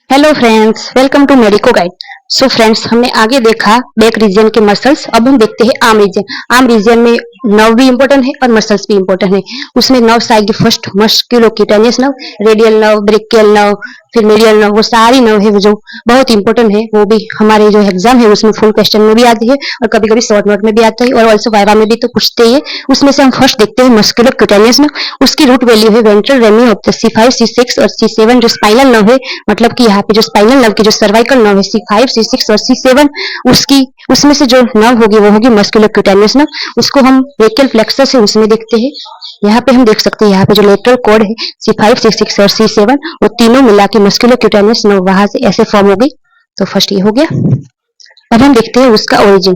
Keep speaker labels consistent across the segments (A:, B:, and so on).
A: Hello friends, welcome to medico guide. So friends, हमने आगे देखा बैक रीजन के मसल्स। अब हम देखते हैं आर्म रीजन। आर्म रीजन में नर्व भी इंपॉर्टेंट है और मसल्स भी इंपॉर्टेंट है। उसमें नर्व्स आएगी first musculocutaneous nerve, radial nerve, brachial nerve, फिर मीडियल नर्व। वो सारी नर्व है वो जो बहुत इंपॉर्टेंट है। वो भी हमारे जो एग्जाम है उसमें फुल क्वेश्चन में भी आती है और कभी कभी शॉर्ट नोट में भी आता है और ऑल्सो वाइवा में भी तो पूछते ही है। उसमें से हम फर्स्ट देखते हैं मस्कुलोक्यूटेनियस नर्व। उसकी रूट वैल्यू है ventral rami of the C5 C6 और C7 जो स्पाइनल नर्व है। मतलब कि यहाँ पे जो स्पाइनल नर्व की जो सर्वाइकल नर्व है C5 C6 और C7, उसकी उसमें से जो नर्व होगी वो होगी मस्कुलोक्यूटेनियस नर्व। उसको हम ब्रेकियल फ्लेक्सस है उसमें देखते हैं। यहाँ पे हम देख सकते हैं यहाँ पे जो लेटरल कॉर्ड है C5 C6 और C7 वो तीनों मिला के मस्कुलोक्यूटेनियस नर्व वहां से ऐसे फॉर्म हो गई। तो फर्स्ट ये हो गया। अब हम देखते हैं उसका ओरिजिन।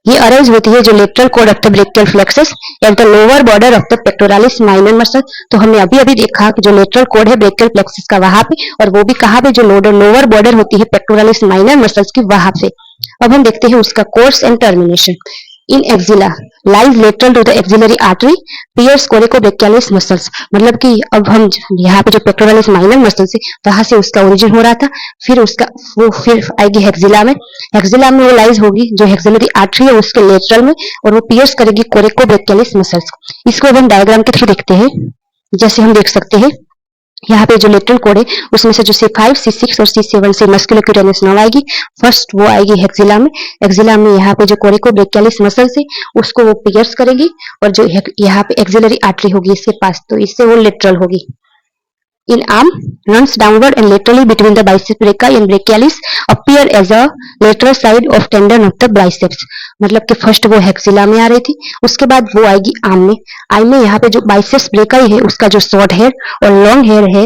A: ये अरेंज होती है जो lateral cord of the brachial plexus at the lower border of the pectoralis minor muscle. तो हमने अभी अभी देखा कि जो लेटरल कॉर्ड है ब्रेकियल फ्लेक्सस का वहां पे, और वो भी कहाँ पे, जो लोअर बॉर्डर होती है पेक्टोरालिस माइनर मसल्स की वहां पे। अब हम देखते हैं उसका course and termination. In axilla lies lateral to the axillary artery pierce coracobrachialis muscles. मतलब कि अब हम यहाँ पे जो पेक्टोरालिस माइनर मसल्स है वहां से उसका ओरिजिन हो रहा था। फिर उसका वो फिर आएगी हेक्सिला में। हेक्सिला में वो लाइज होगी जो हेक्सिलरी आर्टरी है उसके लेटरल में, और वो पियर्स करेगी कोरिकोब्रेकियालिस मसल्स। इसको अब हम डायग्राम के थ्रू देखते हैं। जैसे हम देख सकते हैं यहाँ पे जो लेटरल कोड है उसमें से जो C5 C6 और C7 से मस्कुलोक्यूटेनियस नर्व आएगी। फर्स्ट वो आएगी हेक्सिला में। हेक्सिला में यहाँ पे जो कोरिकोब्रेकियालिस मसल से उसको वो पियर्स करेगी, और जो यहाँ पे एक्सिलरी आर्टरी होगी इसके पास, तो इससे वो लेटरल होगी। In arm runs downward and laterally between the biceps brachii and brachialis, appear as a lateral side of tendon of the biceps। मतलब कि फर्स्ट वो हेक्सिला में आ रही थी, उसके बाद वो आएगी आर्म में। आर्म में यहाँ पे जो बाइसेप्स ब्रेकाई है उसका जो शॉर्ट हेयर और लॉन्ग हेयर है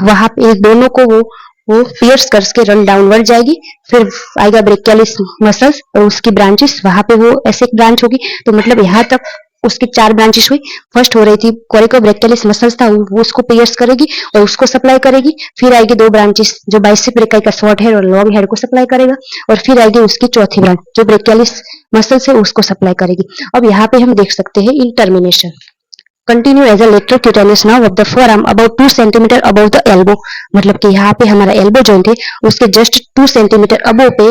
A: वहां पे दोनों को वो पियर्स करके रन डाउनवर्ड जाएगी। फिर आएगा ब्रेकियालिस मसल्स और उसकी ब्रांचेस, वहां पे वो ऐसे एक ब्रांच होगी। तो मतलब यहाँ तक उसकी 4 ब्रांचेस हुई। फर्स्ट हो रही थी कोरिकोब्रेकियालिस मसल्स था, वो उसको पियर्स करेगी और उसको सप्लाई करेगी। फिर आएगी 2 ब्रांचेस जो बाइसेप ब्रेकाई का शॉर्ट हेयर और लॉन्ग हेयर को सप्लाई करेगा, और फिर आएगी उसकी चौथी ब्रांच जो ब्रेकियालिस मसल्स है उसको सप्लाई करेगी। अब यहाँ पे हम देख सकते हैं in termination continue as a lateral cutaneous nerve of the forearm about 2 centimetre above the elbow. मतलब कि यहाँ पे हमारा एल्बो जॉइंट है उसके जस्ट 2 सेंटीमीटर अबव पे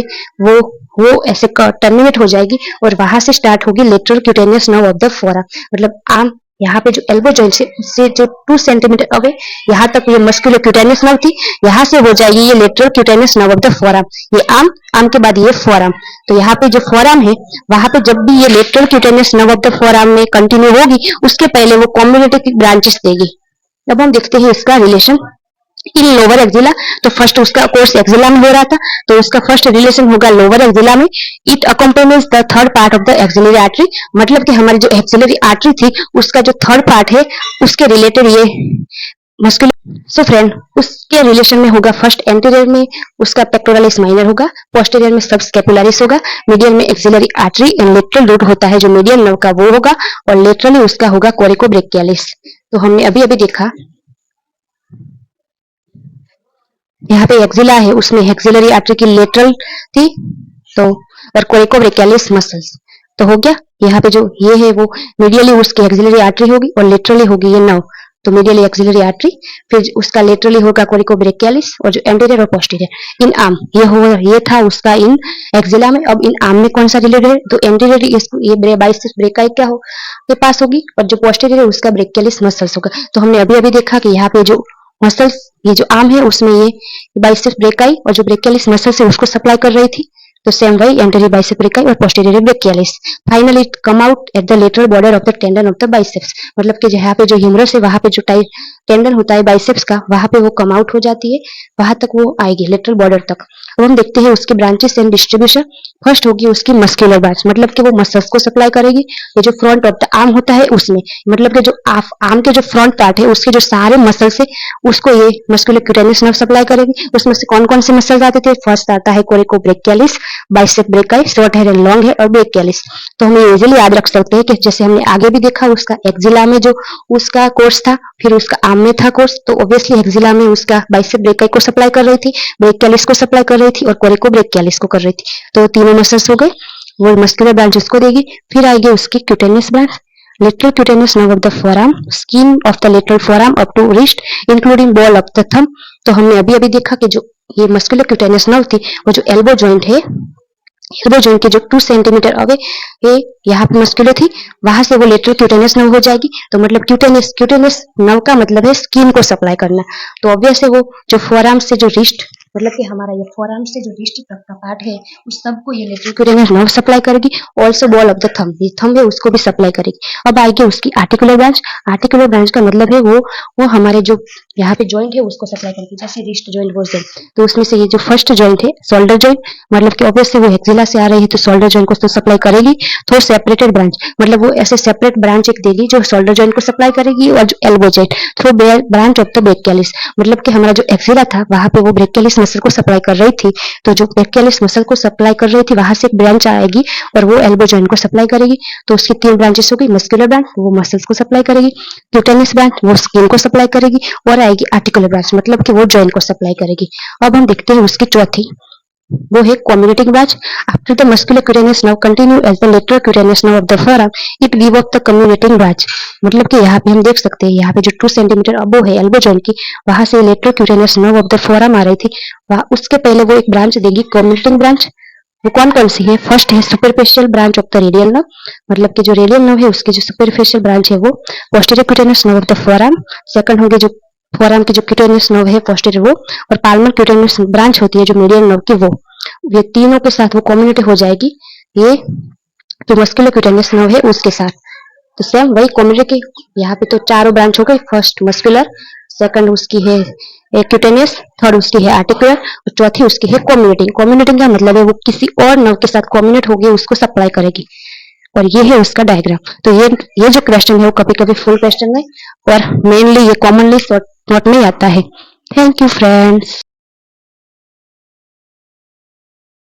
A: वो ऐसे टर्मिनेट हो जाएगी, और वहां से स्टार्ट होगी lateral cutaneous nerve of the forearm. मतलब आर्म यहाँ पे जो एल्बो जॉइंट से जो 2 सेंटीमीटर अवे यहाँ तक ये मस्कुलोक्यूटेनियस नर्व थी, यहाँ से हो जाएगी ये lateral cutaneous nerve of the forearm. ये आर्म के बाद ये फोरआर्म। तो यहाँ पे जो फोरआर्म है वहां पे जब भी ये lateral cutaneous nerve of the forearm में कंटिन्यू होगी उसके पहले वो कॉम्बिनेटिव ब्रांचेस देगी। अब हम देखते हैं इसका रिलेशन इन लोअर एक्सिला। तो फर्स्ट उसका कोर्स एक्सिला में हो रहा था, तो उसका फर्स्ट रिलेशन होगा लोअर एक्सिला में। It accompanies the third part of the axillary artery. मतलब कि हमारी जो एक्सिलरी आर्टरी थी उसका जो थर्ड पार्ट है उसके रिलेटेड ये मस्कुलर। सो फ्रेंड, उसके रिलेशन में होगा फर्स्ट एंटीरियर में उसका पेक्टोरालिस माइनर होगा, पोस्टीरियर में सबस्कैपुलरिस होगा, मीडियल में axillary artery and lateral root होता है जो मीडियल नर्व का वो होगा, और लेटरली उसका होगा कोरिकोब्रेकियालिस। तो हमने अभी अभी देखा यहाँ पे एक्सिला है उसमें एक्सिलरी आर्टरी की लेटरल थी, तो और कोरिकोब्रेकियालिस मसल्स। तो हो गया यहाँ पे जो ये है वो मीडियली उसकी एक्सिलरी आर्टरी होगी और लेटरली होगी ये नर्व। तो मीडियली एक्सिलरी आर्टरी, फिर उसका लेटरली होगा कोरिकोब्रेकियालिस, और जो एंटीरियर और पोस्टीरियर इन आर्म ये था उसका इन एक्सिला में। अब इन आर्म में कौन सा रिलेटेड है, तो एंटीरियर ये बाइसेप्स ब्रेकाई क्या हो के पास होगी, और जो पोस्टीरियर है उसका ब्रेकियालिस मसल्स होगा। तो हमने अभी अभी देखा कि यहाँ पे जो मसल्स ये जो आर्म है उसमें ये बाइसेप्स ब्रेकाई और जो ब्रेकियालिस मसल्स है उसको सप्लाई कर रही थी। तो सेम वही एंटीरियर बाइसेप ब्रेकाई और posterior brachialis. Finally it come out at the lateral border of the tendon of the biceps. मतलब कि यहाँ पे जो ह्यूमरस है वहां पे जो टेंडन होता है बाइसेप्स का वहां पे वो कम आउट हो जाती है, वहां तक वो आएगी लेटरल बॉर्डर तक। अब हम देखते हैं उसके ब्रांचेस एंड डिस्ट्रीब्यूशन। फर्स्ट होगी उसकी मस्कुलर ब्रांच, मतलब कि वो मसल्स को सप्लाई करेगी। ये जो फ्रंट ऑफ द आर्म होता है उसमें, मतलब कि जो आर्म के जो फ्रंट पार्ट है उसके जो सारे मसल्स है उसको ये मस्कुलोक्यूटेनियस नर्व सप्लाई करेगी। उसमें से कौन कौन से मसल्स आते थे, फर्स्ट आता है coracobrachialis, bicep brachii, short hair and long hair, और ब्रेकियालिस। तो हम इजीली याद रख सकते हैं कि जैसे हमने आगे भी देखा उसका एक्सिला में जो उसका कोर्स था, फिर उसका आर्म में था कोर्स, तो ऑब्वियसली एक्सिला में उसका बाइसेप ब्रेकाई को सप्लाई कर रही थी, ब्रेकियालिस को सप्लाई कर रही थी, और कोरिकोब्रेकियालिस को कर रही थी। तो तीनों मसल्स हो गए, वो मस्कुलर ब्रांच उसको देगी। फिर आएगी उसकी cutaneous branch, lateral cutaneous nerve of the forearm, skin of the lateral forearm up to wrist, including ball of the thumb। तो हमने अभी अभी देखा कि जो ये मस्कुलर क्यूटेनियस नर्व थी वो जो एल्बो जॉइंट है, एल्बो जॉइंट के जो 2 सेंटीमीटर अवे ये यहाँ पे मस्कुलर थी, वहां से वो लेटरल क्यूटेनियस नर्व हो जाएगी। तो मतलब क्यूटेनियस क्यूटेनियस नर्व का मतलब है स्किन को सप्लाई करना। तो ऑब्वियस है वो जो फोरआर्म से जो रिस्ट, मतलब कि हमारा ये फोरआर्म से जो रिस्ट तक का पार्ट है उस सबको ये लेटरल क्यूटेनियस नर्व सप्लाई करेगी। Also ball of the thumb, ये थंब है उसको भी सप्लाई करेगी। अब आएगी उसकी आर्टिकुलर ब्रांच। आर्टिकुलर ब्रांच का मतलब है वो हमारे जो यहाँ पे जॉइंट है उसको सप्लाई करेगी, जैसे रिस्ट जॉइंट बोलते हैं। तो उसमें से ये जो फर्स्ट जॉइंट है शोल्डर जॉइंट, मतलब कि ऑब्वियसली वो एक्सिला से आ रही है तो शोल्डर जॉइंट को तो सप्लाई करेगी। तो सेपरेटेड ब्रांच, मतलब वो ऐसे सेपरेट ब्रांच एक देगी जो शोल्डर जॉइंट को सप्लाई करेगी, और जो elbow joint through branch of the brachialis, मतलब कि हमारा जो एक्सिला था वहां पे वो ब्रेकियलिस मसल को सप्लाई कर रही थी। तो जो ब्रेकियलिस मसल को सप्लाई कर रही थी वहां से एक ब्रांच आएगी और वो एल्बो जॉइंट को सप्लाई करेगी। तो उसकी 3 ब्रांचेस होगी, मस्कुलर ब्रांच वो मसल्स को सप्लाई करेगी, क्यूटेनियस ब्रांच वो स्किन को सप्लाई करेगी, और आएगी आर्टिकुलर ब्रांच मतलब कि वो जॉइंट को सप्लाई करेगी। अब हम देखते हैं उसकी चौथी, वो है communicating branch. After the musculocutaneous nerve continue as the lateral cutaneous nerve of the forearm, it give up the communicating branch. मतलब कि यहाँ पे हम देख सकते हैं, यहाँ पे जो 2 सेंटीमीटर अबो है एल्बो जॉइंट की, वहां से lateral cutaneous nerve of the forearm आ रही थी, वहां उसके पहले वो एक ब्रांच देगी कम्युनिकेटिंग ब्रांच। वो कौन कौन सी है? फर्स्ट है superficial branch of the radial nerve, मतलब कि जो रेडियल नर्व है उसकी जो सुपरफिशियल ब्रांच है वो posterior cutaneous nerve of the forearm. Second होगी जो फोरआर्म की जो क्यूटेनियस नर्व है पोस्टीरियर वो, और पाल्मर क्यूटेनियस ब्रांच होती है जो मीडियल नर्व की वो। ये तीनों के साथ वो कम्युनिटी हो जाएगी ये जो मस्कुलर क्यूटेनियस नर्व है उसके साथ। तो सेम वही कम्युनिटी की यहाँ पे तो चारों ब्रांच हो गई, फर्स्ट मस्कुलर, सेकंड उसकी है क्यूटेनियस, थर्ड उसकी है आर्टिकुलर, और चौथी उसकी है कम्युनिटिंग। कम्युनिटिंग का मतलब है वो किसी और नर्व के साथ कम्युनिट होगी उसको सप्लाई करेगी। और ये है उसका डायग्राम। तो ये जो क्वेश्चन है वो कभी कभी फुल क्वेश्चन में और मेनली ये कॉमनली शॉर्ट नोट में आता है। Thank you friends.